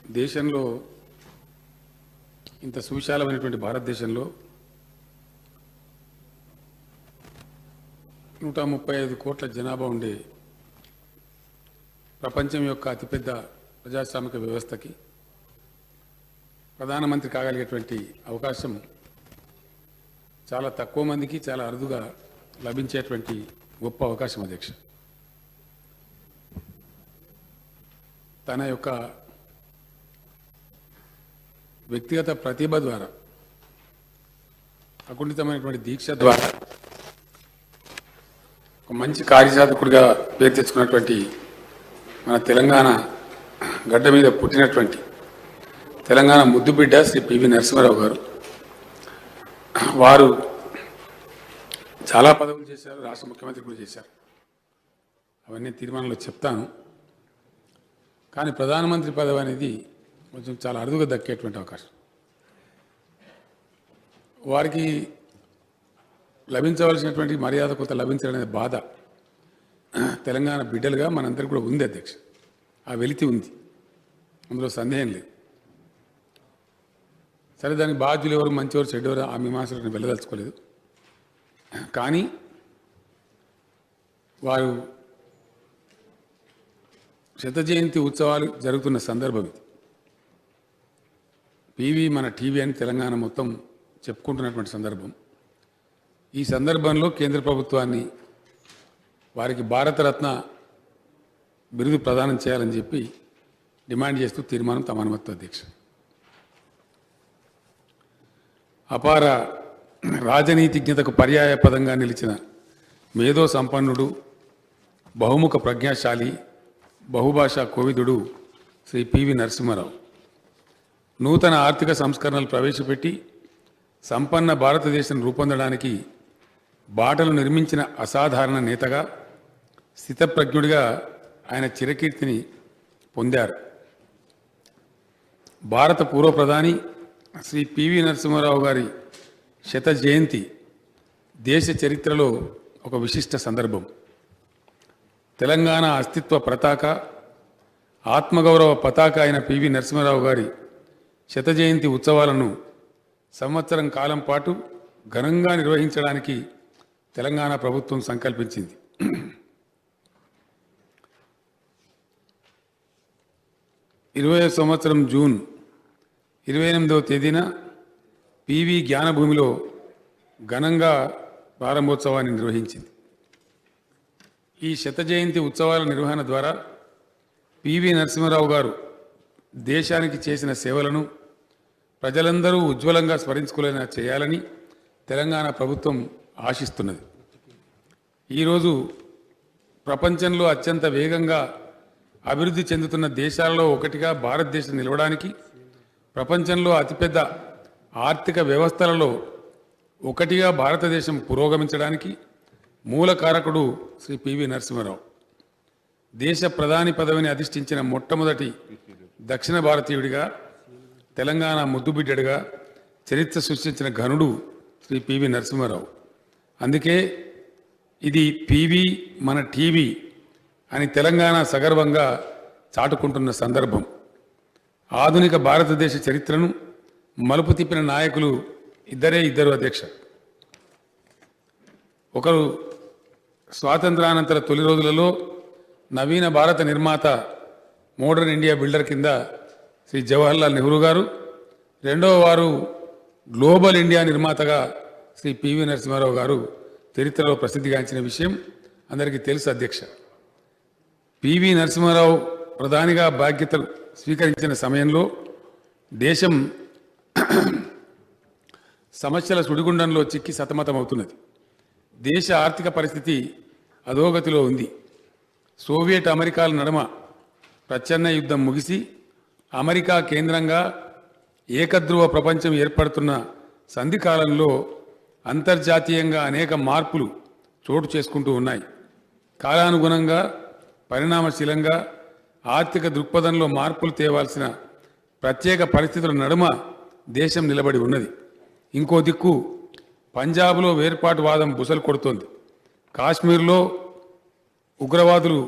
దేశంలో ఇంత సువిశాలమైనటువంటి భారతదేశంలో 135 కోట్ల జనాభా ఉండే ప్రపంచం యొక్క అతిపెద్ద ప్రజాస్వామిక వ్యవస్థకి ప్రధానమంత్రి కాగలిగేటువంటి అవకాశం చాలా తక్కువ మందికి చాలా అరుదుగా లభించేటువంటి గొప్ప అవకాశం అధ్యక్ష. తన యొక్క వ్యక్తిగత ప్రతిభ ద్వారా అకుంఠితమైనటువంటి దీక్ష ద్వారా ఒక మంచి కార్యసాధకుడిగా పేరు తెచ్చుకున్నటువంటి మన తెలంగాణ గడ్డ మీద పుట్టినటువంటి తెలంగాణ ముద్దుబిడ్డ శ్రీ పివి నరసింహారావు గారు. వారు చాలా పదవులు చేశారు, రాష్ట్ర ముఖ్యమంత్రి కూడా చేశారు. అవన్నీ తీర్మానంలో చెప్తాను. కానీ ప్రధానమంత్రి పదవి అనేది కొంచెం చాలా అరుదుగా దక్కేటువంటి అవకాశం. వారికి లభించవలసినటువంటి మర్యాద కొంత లభించాలనే బాధ తెలంగాణ బిడ్డలుగా మనందరికీ కూడా ఉంది అధ్యక్ష. ఆ వెలితి ఉంది, అందులో సందేహం లేదు. సరే, దానికి బాధ్యులు ఎవరు, మంచివారు, చెడ్డవారు, ఆ మీమాంసలను వెళ్ళదలుచుకోలేదు. కానీ వారు శత జయంతి ఉత్సవాలు జరుగుతున్న సందర్భం ఇది. పివి మన టీవీ అని తెలంగాణ మొత్తం చెప్పుకుంటున్నటువంటి సందర్భం. ఈ సందర్భంలో కేంద్ర ప్రభుత్వాన్ని వారికి భారతరత్న బిరుదు ప్రదానం చేయాలని చెప్పి డిమాండ్ చేస్తూ తీర్మానం తమ అనుమతితో అధ్యక్ష. అపార రాజనీతిజ్ఞతకు పర్యాయ పదంగా నిలిచిన మేధో సంపన్నుడు, బహుముఖ ప్రజ్ఞాశాలి, బహుభాషా కోవిదుడు శ్రీ పివి నరసింహారావు నూతన ఆర్థిక సంస్కరణలు ప్రవేశపెట్టి సంపన్న భారతదేశం రూపొందడానికి బాటలు నిర్మించిన అసాధారణ నేతగా, స్థితప్రజ్ఞుడిగా ఆయన చిరకీర్తిని పొందారు. భారత పూర్వ ప్రధాని శ్రీ పివి నరసింహారావు గారి శత జయంతి దేశ చరిత్రలో ఒక విశిష్ట సందర్భం. తెలంగాణ అస్తిత్వ పతాక, ఆత్మగౌరవ పతాక అయిన పివి నరసింహారావు గారి శత జయంతి ఉత్సవాలను సంవత్సరం కాలం పాటు ఘనంగా నిర్వహించడానికి తెలంగాణ ప్రభుత్వం సంకల్పించింది. 20వ సంవత్సరం జూన్ 28వ తేదీన పివి జ్ఞానభూమిలో ఘనంగా ప్రారంభోత్సవాన్ని నిర్వహించింది. ఈ శత జయంతి ఉత్సవాల నిర్వహణ ద్వారా పివి నరసింహారావు గారు దేశానికి చేసిన సేవలను ప్రజలందరూ ఉజ్వలంగా స్మరించుకునేలా చేయాలని తెలంగాణ ప్రభుత్వం ఆశిస్తున్నది. ఈరోజు ప్రపంచంలో అత్యంత వేగంగా అభివృద్ధి చెందుతున్న దేశాలలో ఒకటిగా భారతదేశం నిలవడానికి, ప్రపంచంలో అతిపెద్ద ఆర్థిక వ్యవస్థలలో ఒకటిగా భారతదేశం పురోగమించడానికి మూల కారకుడు శ్రీ పివి నరసింహారావు. దేశ ప్రధాని పదవిని అధిష్ఠించిన మొట్టమొదటి దక్షిణ భారతీయుడిగా, తెలంగాణ ముద్దుబిడ్డడిగా చరిత్ర సృష్టించిన ఘనుడు శ్రీ పివి నరసింహారావు. అందుకే ఇది పివి మన టీవీ అని తెలంగాణ సగర్వంగా చాటుకుంటున్న సందర్భం. ఆధునిక భారతదేశ చరిత్రను మలుపు తిప్పిన నాయకులు ఇద్దరు అధ్యక్ష. ఒకరు స్వాతంత్రానంతర తొలి రోజులలో నవీన భారత నిర్మాత, మోడర్న్ ఇండియా బిల్డర్ కింద శ్రీ జవహర్లాల్ నెహ్రూ గారు. రెండవ వారు గ్లోబల్ ఇండియా నిర్మాతగా శ్రీ పివి నరసింహారావు గారు చరిత్రలో ప్రసిద్ధిగాంచిన విషయం అందరికీ తెలుసు అధ్యక్ష. పివి నరసింహారావు ప్రధానిగా బాధ్యతలు స్వీకరించిన సమయంలో దేశం సమస్యల సుడిగుండంలో చిక్కి సతమతమవుతున్నది. దేశ ఆర్థిక పరిస్థితి అధోగతిలో ఉంది. సోవియట్ అమెరికాల నడుమ ప్రచ్ఛన్న యుద్ధం ముగిసి అమెరికా కేంద్రంగా ఏకధ్రువ ప్రపంచం ఏర్పడుతున్న సంధికాలంలో అంతర్జాతీయంగా అనేక మార్పులు చోటు చేసుకుంటూ ఉన్నాయి. కాలానుగుణంగా, పరిణామశీలంగా ఆర్థిక దృక్పథంలో మార్పులు తేవాల్సిన ప్రత్యేక పరిస్థితుల నడుమ దేశం నిలబడి ఉన్నది. ఇంకో దిక్కు పంజాబ్లో వేర్పాటువాదం బుసలు కొడుతోంది. కాశ్మీర్లో ఉగ్రవాదులు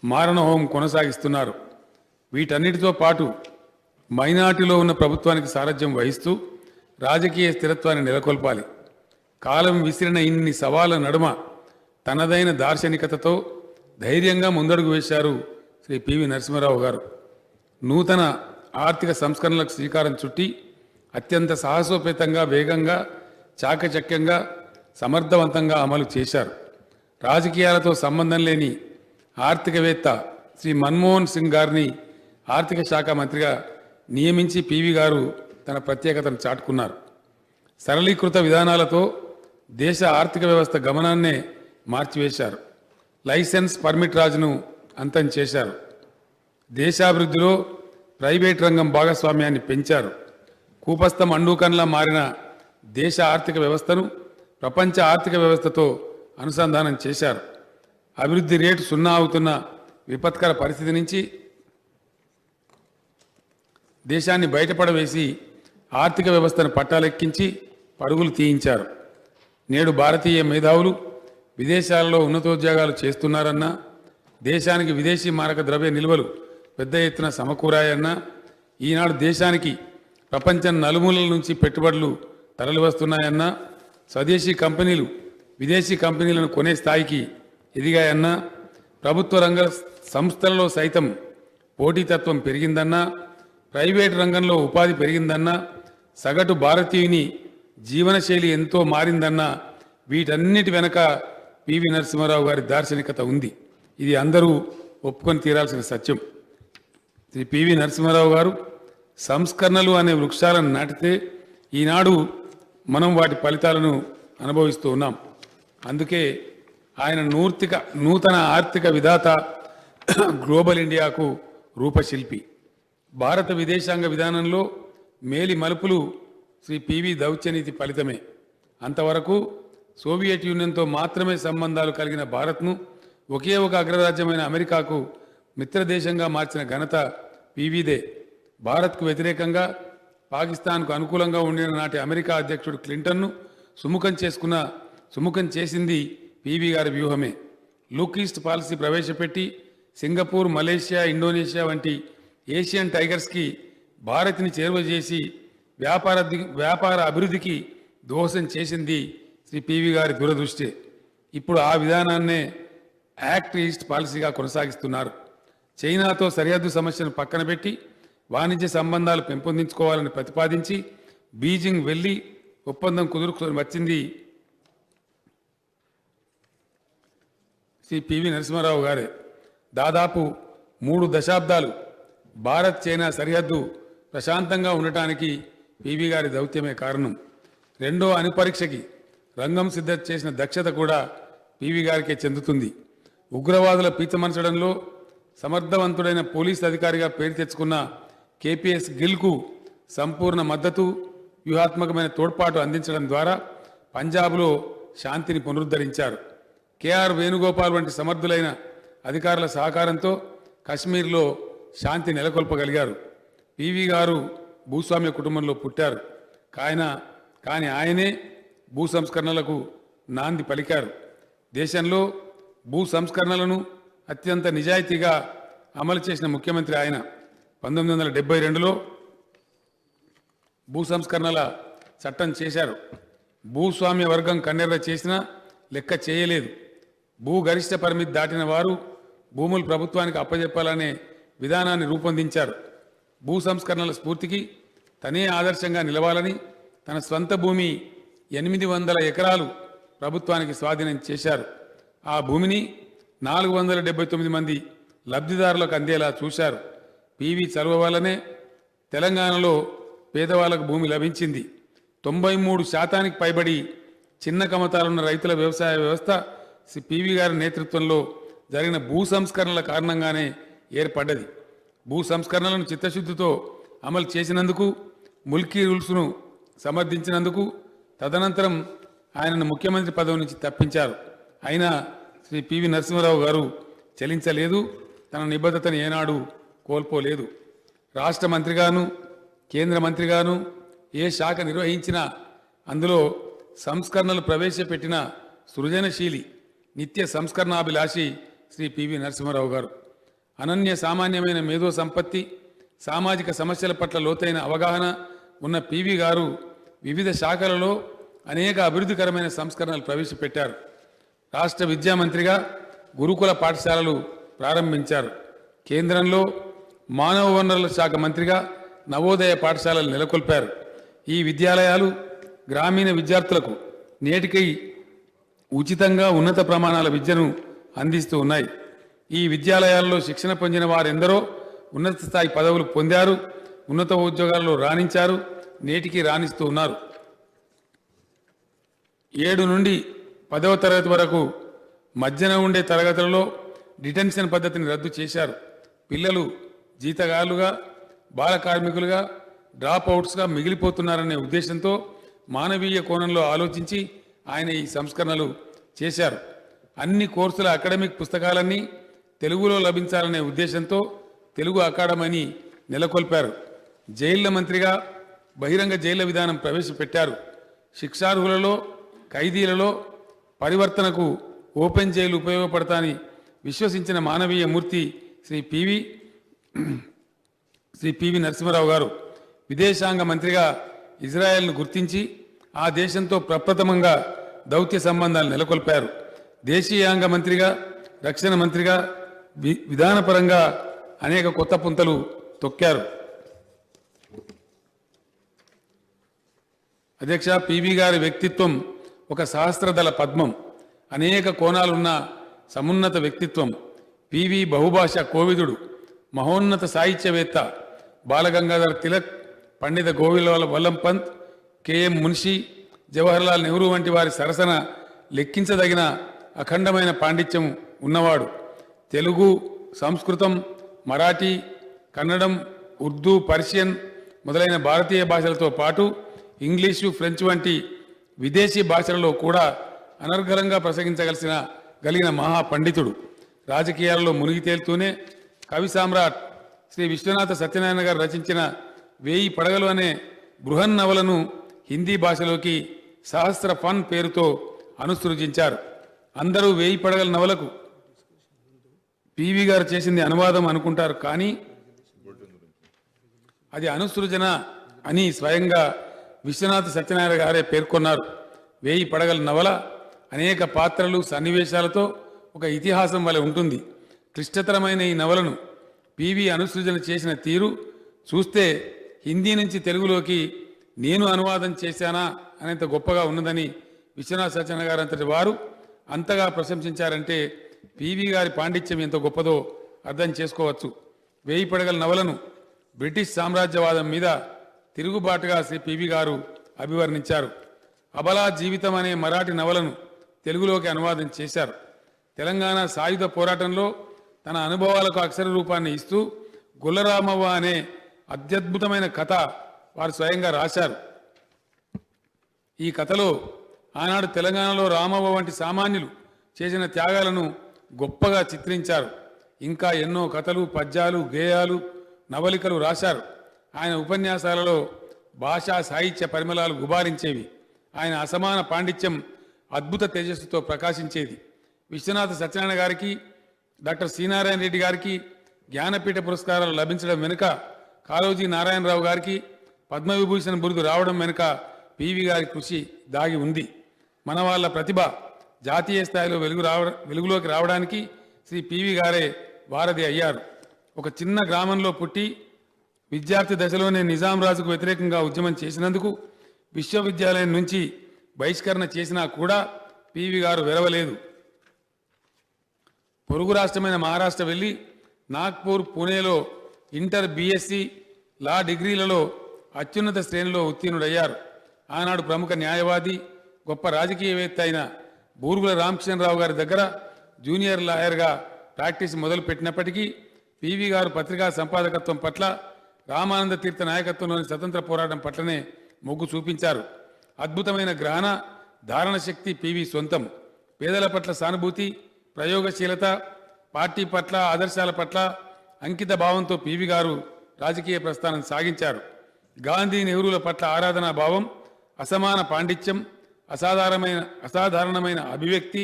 మారణహోమం కొనసాగిస్తున్నారు. వీటన్నిటితో పాటు మైనార్టీలో ఉన్న ప్రభుత్వానికి సారథ్యం వహిస్తూ రాజకీయ స్థిరత్వాన్ని నెలకొల్పాలి. కాలం విసిరిన ఇన్ని సవాళ్ల నడుమ తనదైన దార్శనికతతో ధైర్యంగా ముందడుగు వేశారు శ్రీ పివి నరసింహారావు గారు. నూతన ఆర్థిక సంస్కరణలకు శ్రీకారం చుట్టి అత్యంత సాహసోపేతంగా, వేగంగా, చాకచక్యంగా, సమర్థవంతంగా అమలు చేశారు. రాజకీయాలతో సంబంధం లేని ఆర్థికవేత్త శ్రీ మన్మోహన్ సింగ్ గారిని ఆర్థిక శాఖ మంత్రిగా నియమించి పివి గారు తన ప్రత్యేకతను చాటుకున్నారు. సరళీకృత విధానాలతో దేశ ఆర్థిక వ్యవస్థ గమనాన్నే మార్చివేశారు. లైసెన్స్ పర్మిట్ రాజును అంతం చేశారు. దేశాభివృద్ధిలో ప్రైవేట్ రంగం భాగస్వామ్యాన్ని పెంచారు. కూపస్థం అండూకంలా మారిన దేశ ఆర్థిక వ్యవస్థను ప్రపంచ ఆర్థిక వ్యవస్థతో అనుసంధానం చేశారు. అభివృద్ధి రేటు 0 అవుతున్న విపత్కర పరిస్థితి నుంచి దేశాన్ని బయటపడవేసి ఆర్థిక వ్యవస్థను పట్టాలెక్కించి పరుగులు తీయించారు. నేడు భారతీయ మేధావులు విదేశాలలో ఉన్నతోద్యోగాలు చేస్తున్నారన్నా, దేశానికి విదేశీ మారక ద్రవ్య నిల్వలు పెద్ద ఎత్తున సమకూరాయన్నా, ఈనాడు దేశానికి ప్రపంచం నలుమూలల నుంచి పెట్టుబడులు తరలివస్తున్నాయన్నా, స్వదేశీ కంపెనీలు విదేశీ కంపెనీలను కొనే స్థాయికి ఎదిగాయన్నా, ప్రభుత్వ రంగ సంస్థలలో సైతం పోటీతత్వం పెరిగిందన్నా, ప్రైవేట్ రంగంలో ఉపాధి పెరిగిందన్నా, సగటు భారతీయుని జీవనశైలి ఎంతో మారిందన్నా, వీటన్నిటి వెనక పివి నరసింహారావు గారి దార్శనికత ఉంది. ఇది అందరూ ఒప్పుకొని తీరాల్సిన సత్యం. శ్రీ పివి నరసింహారావు గారు సంస్కరణలు అనే వృక్షాలను నాటితే ఈనాడు మనం వాటి ఫలితాలను అనుభవిస్తూ ఉన్నాం. అందుకే ఆయన నూతన ఆర్థిక విధాత, గ్లోబల్ ఇండియాకు రూపశిల్పి. భారత విదేశాంగ విధానంలో మేలి మలుపులు శ్రీ పివి దౌత్యనీతి ఫలితమే. అంతవరకు సోవియట్ యూనియన్తో మాత్రమే సంబంధాలు కలిగిన భారత్ను ఒకే ఒక అగ్రరాజ్యమైన అమెరికాకు మిత్రదేశంగా మార్చిన ఘనత పివిదే. భారత్కు వ్యతిరేకంగా పాకిస్తాన్కు అనుకూలంగా ఉండిన నాటి అమెరికా అధ్యక్షుడు క్లింటన్ను సుముఖం చేసింది పివి గారి వ్యూహమే. లుక్ ఈస్ట్ పాలసీ ప్రవేశపెట్టి సింగపూర్, మలేషియా, ఇండోనేషియా వంటి ఏషియన్ టైగర్స్కి భారత్ని చేరువ చేసి వ్యాపార అభివృద్ధికి దోహదం చేసింది శ్రీ పివి గారి దూరదృష్టి. ఇప్పుడు ఆ విధానాన్నే యాక్ట్ ఈస్ట్ పాలసీగా కొనసాగిస్తున్నారు. చైనాతో సరిహద్దు సమస్యను పక్కన పెట్టి వాణిజ్య సంబంధాలు పెంపొందించుకోవాలని ప్రతిపాదించి బీజింగ్ వెళ్లి ఒప్పందం కుదుర్చుకొని వచ్చింది శ్రీ పివి నరసింహారావు గారే. దాదాపు 3 దశాబ్దాలు భారత్ చైనా సరిహద్దు ప్రశాంతంగా ఉండటానికి పివి గారి దౌత్యమే కారణం. రెండో అణుపరీక్షకి రంగం సిద్ధం చేసిన దక్షత కూడా పివి గారికే చెందుతుంది. ఉగ్రవాదుల పీచమర్చడంలో సమర్థవంతుడైన పోలీస్ అధికారిగా పేరు తెచ్చుకున్న కేపీఎస్ గిల్కు సంపూర్ణ మద్దతు, వ్యూహాత్మకమైన తోడ్పాటు అందించడం ద్వారా పంజాబ్లో శాంతిని పునరుద్ధరించారు. కేఆర్ వేణుగోపాల్ వంటి సమర్థులైన అధికారుల సహకారంతో కశ్మీర్లో శాంతి నెలకొల్పగలిగారు. పివి గారు భూస్వామ్య కుటుంబంలో పుట్టారు. కానీ ఆయనే భూ సంస్కరణలకు నాంది పలికారు. దేశంలో భూ సంస్కరణలను అత్యంత నిజాయితీగా అమలు చేసిన ముఖ్యమంత్రి ఆయన. 1972లో భూ సంస్కరణల చట్టం చేశారు. భూస్వామ్య వర్గం కన్నెర్ర చేసినా లెక్క చేయలేదు. భూ గరిష్ట పరిమితి దాటిన వారు భూములు ప్రభుత్వానికి అప్పజెప్పాలనే విధానాన్ని రూపొందించారు. భూ సంస్కరణల స్ఫూర్తికి తనే ఆదర్శంగా నిలవాలని తన స్వంత భూమి 800 ఎకరాలు ప్రభుత్వానికి స్వాధీనం చేశారు. ఆ భూమిని 479 మంది లబ్ధిదారులకు అందేలా చూశారు. పివి చలువ వల్లనే తెలంగాణలో పేదవాళ్లకు భూమి లభించింది. 93% పైబడి చిన్న కమతాలున్న రైతుల వ్యవసాయ వ్యవస్థ పివి గారి నేతృత్వంలో జరిగిన భూ సంస్కరణల కారణంగానే ఏర్పడ్డది. భూ సంస్కరణలను చిత్తశుద్ధితో అమలు చేసినందుకు, ముల్కీ రూల్స్ను సమర్థించినందుకు తదనంతరం ఆయనను ముఖ్యమంత్రి పదవి నుంచి తప్పించారు. అయినా శ్రీ పివి నరసింహారావు గారు చలించలేదు. తన నిబద్ధతను ఏనాడు కోల్పోలేదు. రాష్ట్ర మంత్రిగాను, కేంద్ర మంత్రిగాను ఏ శాఖ నిర్వహించినా అందులో సంస్కరణలు ప్రవేశపెట్టిన సృజనశీలి, నిత్య సంస్కరణాభిలాషి శ్రీ పివి నరసింహారావు గారు. అనన్య సామాన్యమైన మేధో సంపత్తి, సామాజిక సమస్యల పట్ల లోతైన అవగాహన ఉన్న పివి గారు వివిధ శాఖలలో అనేక అభివృద్ధికరమైన సంస్కరణలు ప్రవేశపెట్టారు. రాష్ట్ర విద్యామంత్రిగా గురుకుల పాఠశాలలు ప్రారంభించారు. కేంద్రంలో మానవ వనరుల శాఖ మంత్రిగా నవోదయ పాఠశాలలు నెలకొల్పారు. ఈ విద్యాలయాలు గ్రామీణ విద్యార్థులకు నేటికి ఉచితంగా ఉన్నత ప్రమాణాల విద్యను అందిస్తూ ఉన్నాయి. ఈ విద్యాలయాల్లో శిక్షణ పొందిన వారెందరో ఉన్నత స్థాయి పదవులు పొందారు, ఉన్నత ఉద్యోగాల్లో రాణించారు, నేటికి రాణిస్తూ ఉన్నారు. 7 నుండి 10వ తరగతి వరకు మధ్యన ఉండే తరగతులలో డిటెన్షన్ పద్ధతిని రద్దు చేశారు. పిల్లలు జీతగాళ్లుగా, బాల కార్మికులుగా, డ్రాప్ అవుట్స్గా మిగిలిపోతున్నారనే ఉద్దేశంతో మానవీయ కోణంలో ఆలోచించి ఆయన ఈ సంస్కరణలు చేశారు. అన్ని కోర్సుల అకాడమిక్ పుస్తకాలన్నీ తెలుగులో లభించాలనే ఉద్దేశంతో తెలుగు అకాడమీని నెలకొల్పారు. జైళ్ల మంత్రిగా బహిరంగ జైళ్ల విధానం ప్రవేశపెట్టారు. శిక్షార్హులలో, ఖైదీలలో పరివర్తనకు ఓపెన్ జైలు ఉపయోగపడతాని విశ్వసించిన మానవీయ మూర్తి శ్రీ పివి నరసింహారావు గారు. విదేశాంగ మంత్రిగా ఇజ్రాయెల్ను గుర్తించి ఆ దేశంతో ప్రప్రథమంగా దౌత్య సంబంధాలు నెలకొల్పారు. దేశీయాంగ మంత్రిగా, రక్షణ మంత్రిగా విధానపరంగా అనేక కొత్త పుంతలు తొక్కారు. అధ్యక్ష, పివి గారి వ్యక్తిత్వం ఒక సహస్రదళ పద్మం. అనేక కోణాలున్న సమున్నత వ్యక్తిత్వం. పివి బహుభాషా కోవిదుడు, మహోన్నత సాహిత్యవేత్త. బాలగంగాధర్ తిలక్, పండిత గోవింద వల్లం పంత్, కెఎం మున్షి, జవహర్లాల్ నెహ్రూ వంటి వారి సరసన లెక్కించదగిన అఖండమైన పాండిత్యం ఉన్నవాడు. తెలుగు, సంస్కృతం, మరాఠీ, కన్నడం, ఉర్దూ, పర్షియన్ మొదలైన భారతీయ భాషలతో పాటు ఇంగ్లీషు, ఫ్రెంచ్ వంటి విదేశీ భాషలలో కూడా అనర్గళంగా ప్రసంగించగలిగిన మహాపండితుడు. రాజకీయాలలో మునిగి తేలుతూనే కవి సామ్రాట్ శ్రీ విశ్వనాథ సత్యనారాయణ గారు రచించిన 1000 పడగలు అనే బృహన్నవలను హిందీ భాషలోకి సహస్ర ఫన్ పేరుతో అనుసృజించారు. అందరూ 1000 పడగల నవలకు పివి గారు చేసింది అనువాదం అనుకుంటారు, కానీ అది అనుసృజన అని స్వయంగా విశ్వనాథ సత్యనారాయణ గారే పేర్కొన్నారు. 1000 పడగల నవల అనేక పాత్రలు, సన్నివేశాలతో ఒక ఇతిహాసం వలె ఉంటుంది. క్లిష్టతరమైన ఈ నవలను పివి అనుసృజన చేసిన తీరు చూస్తే హిందీ నుంచి తెలుగులోకి నేను అనువాదం చేశానా అనేంత గొప్పగా ఉన్నదని విశ్వనాథ సత్యనారాయణ గారు అంతటి వారు అంతగా ప్రశంసించారంటే పివి గారి పాండిత్యం ఎంత గొప్పదో అర్థం చేసుకోవచ్చు. 1000 పడగల నవలను బ్రిటిష్ సామ్రాజ్యవాదం మీద తిరుగుబాటుగా శ్రీ పివి గారు అభివర్ణించారు. అబలా జీవితం అనే మరాఠీ నవలను తెలుగులోకి అనువాదం చేశారు. తెలంగాణ సాయుధ పోరాటంలో తన అనుభవాలకు అక్షర రూపాన్ని ఇస్తూ గొల్లరామవ్వ అనే అత్యద్భుతమైన కథ వారు స్వయంగా రాశారు. ఈ కథలో ఆనాడు తెలంగాణలో రామవ్వ వంటి సామాన్యులు చేసిన త్యాగాలను గొప్పగా చిత్రించారు. ఇంకా ఎన్నో కథలు, పద్యాలు, గేయాలు, నవలికలు రాశారు. ఆయన ఉపన్యాసాలలో భాషా సాహిత్య పరిమళాలు గుబారించేవి. ఆయన అసమాన పాండిత్యం అద్భుత తేజస్సుతో ప్రకాశించేది. విశ్వనాథ సత్యనారాయణ గారికి, డాక్టర్ సి నారాయణ రెడ్డి గారికి జ్ఞానపీఠ పురస్కారాలు లభించడం వెనుక, కాళోజీ నారాయణరావు గారికి పద్మవిభూషణ్ బిరుదు రావడం వెనుక పివి గారి కృషి దాగి ఉంది. మన వాళ్ళ ప్రతిభ జాతీయ స్థాయిలో వెలుగులోకి రావడానికి శ్రీ పివి గారే వారధి అయ్యారు. ఒక చిన్న గ్రామంలో పుట్టి విద్యార్థి దశలోనే నిజాం రాజుకు వ్యతిరేకంగా ఉద్యమం చేసినందుకు విశ్వవిద్యాలయం నుంచి బహిష్కరణ చేసినా కూడా పివి గారు వెరవలేదు. పొరుగు రాష్ట్రమైన మహారాష్ట్ర వెళ్ళి నాగ్పూర్, పూణేలో ఇంటర్, బిఎస్సి, లా డిగ్రీలలో అత్యున్నత శ్రేణిలో ఉత్తీర్ణుడయ్యారు. ఆనాడు ప్రముఖ న్యాయవాది, గొప్ప రాజకీయవేత్త అయిన బూరుగుల రామకృష్ణరావు గారి దగ్గర జూనియర్ లాయర్గా ప్రాక్టీస్ మొదలుపెట్టినప్పటికీ పివి గారు పత్రికా సంపాదకత్వం పట్ల, రామానంద తీర్థ నాయకత్వంలోని స్వతంత్ర పోరాటం పట్లనే మొగ్గు చూపించారు. అద్భుతమైన గ్రహణ ధారణ శక్తి పివి సొంతం. పేదల పట్ల సానుభూతి, ప్రయోగశీలత, పార్టీ పట్ల, ఆదర్శాల పట్ల అంకిత భావంతో పివి గారు రాజకీయ ప్రస్థానం సాగించారు. గాంధీ, నెహ్రూల పట్ల ఆరాధనా భావం, అసమాన పాండిత్యం, అసాధారణమైన అభివ్యక్తి,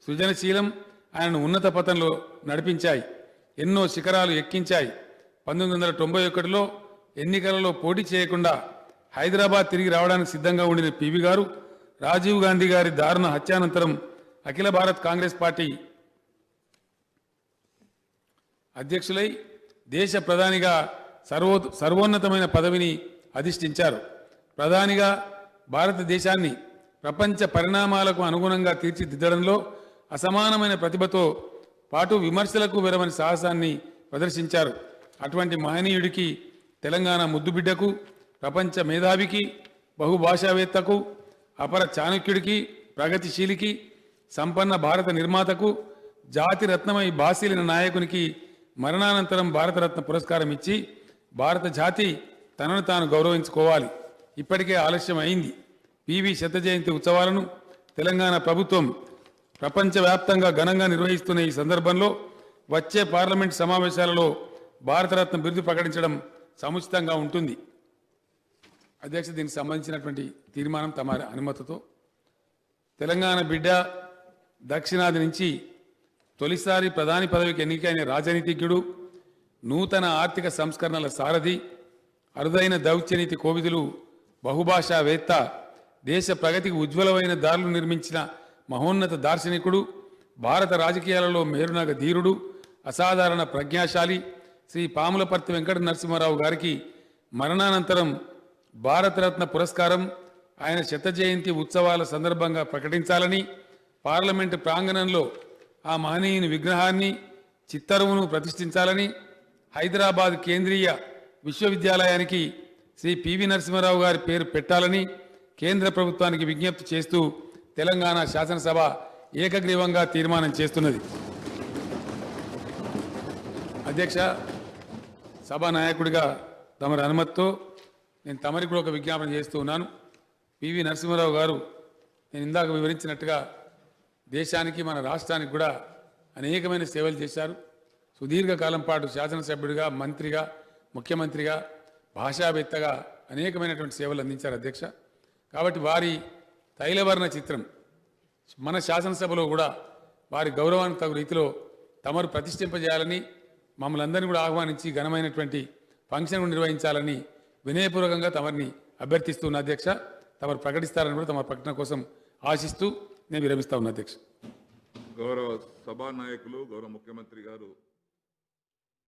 సృజనశీలం ఆయనను ఉన్నత పథంలో నడిపించాయి. ఎన్నో శిఖరాలు ఎక్కించాయి. 1991లో ఎన్నికలలో పోటీ చేయకుండా హైదరాబాద్ తిరిగి రావడానికి సిద్ధంగా ఉండిన పివి గారు రాజీవ్ గాంధీ గారి దారుణ హత్యానంతరం అఖిల భారత్ కాంగ్రెస్ పార్టీ అధ్యక్షులై దేశ ప్రధానిగా సర్వోన్నతమైన పదవిని అధిష్ఠించారు. ప్రధానిగా భారతదేశాన్ని ప్రపంచ పరిణామాలకు అనుగుణంగా తీర్చిదిద్దడంలో అసమానమైన ప్రతిభతో పాటు విమర్శలకు వెరవని సాహసాన్ని ప్రదర్శించారు. అటువంటి మహనీయుడికి, తెలంగాణ ముద్దుబిడ్డకు, ప్రపంచ మేధావికి, బహుభాషావేత్తకు, అపర చాణక్యుడికి, ప్రగతిశీలికి, సంపన్న భారత నిర్మాతకు, జాతి రత్నమై బాసిలిన నాయకునికి మరణానంతరం భారతరత్న పురస్కారం ఇచ్చి భారత జాతి తనను తాను గౌరవించుకోవాలి. ఇప్పటికే ఆలస్యం అయింది. పివి శత జయంతి ఉత్సవాలను తెలంగాణ ప్రభుత్వం ప్రపంచవ్యాప్తంగా ఘనంగా నిర్వహిస్తున్న ఈ సందర్భంలో వచ్చే పార్లమెంట్ సమావేశాలలో భారతరత్న బిరుదు ప్రకటించడం సముచితంగా ఉంటుంది. అధ్యక్ష, దీనికి సంబంధించినటువంటి తీర్మానం తమ అనుమతితో తెలంగాణ బిడ్డ, దక్షిణాది నుంచి తొలిసారి ప్రధాని పదవికి ఎన్నికైన రాజనీతిజ్ఞుడు, నూతన ఆర్థిక సంస్కరణల సారథి, అరుదైన దౌత్యనీతి కోవిదులు, బహుభాషావేత్త, దేశ ప్రగతికి ఉజ్వలమైన దారులు నిర్మించిన మహోన్నత దార్శనికుడు, భారత రాజకీయాలలో మేరునగ ధీరుడు, అసాధారణ ప్రజ్ఞాశాలి శ్రీ పాములపర్తి వెంకట నరసింహారావు గారికి మరణానంతరం భారతరత్న పురస్కారం ఆయన శత జయంతి ఉత్సవాల సందర్భంగా ప్రకటించాలని, పార్లమెంటు ప్రాంగణంలో ఆ మహనీయుని విగ్రహాన్ని, చిత్తరువును ప్రతిష్ఠించాలని, హైదరాబాద్ కేంద్రీయ విశ్వవిద్యాలయానికి శ్రీ పివి నరసింహారావు గారి పేరు పెట్టాలని కేంద్ర ప్రభుత్వానికి విజ్ఞప్తి చేస్తూ తెలంగాణ శాసనసభ ఏకగ్రీవంగా తీర్మానం చేస్తున్నది. అధ్యక్ష, సభా నాయకుడిగా తమరి అనుమతితో నేను తమరికి కూడా ఒక విజ్ఞాపన చేస్తూ ఉన్నాను. పివి నరసింహారావు గారు నేను ఇందాక వివరించినట్టుగా దేశానికి, మన రాష్ట్రానికి కూడా అనేకమైన సేవలు చేశారు. సుదీర్ఘకాలం పాటు శాసనసభ్యుడిగా, మంత్రిగా, ముఖ్యమంత్రిగా, భాషావేత్తగా అనేకమైనటువంటి సేవలు అందించారు అధ్యక్ష. కాబట్టి వారి తైలవర్ణ చిత్రం మన శాసనసభలో కూడా వారి గౌరవానికి తగు రీతిలో తమరు ప్రతిష్ఠింపజేయాలని, మమ్మల్ని అందరినీ కూడా ఆహ్వానించి ఘనమైనటువంటి ఫంక్షన్ నిర్వహించాలని వినయపూర్వకంగా తమరిని అభ్యర్థిస్తున్న అధ్యక్ష. తమరు ప్రకటిస్తారని కూడా తమ ప్రకటన కోసం ఆశిస్తూ నేను విరమిస్తా ఉన్నా అధ్యక్ష. గౌరవ సభానాయకులు, గౌరవ ముఖ్యమంత్రి గారు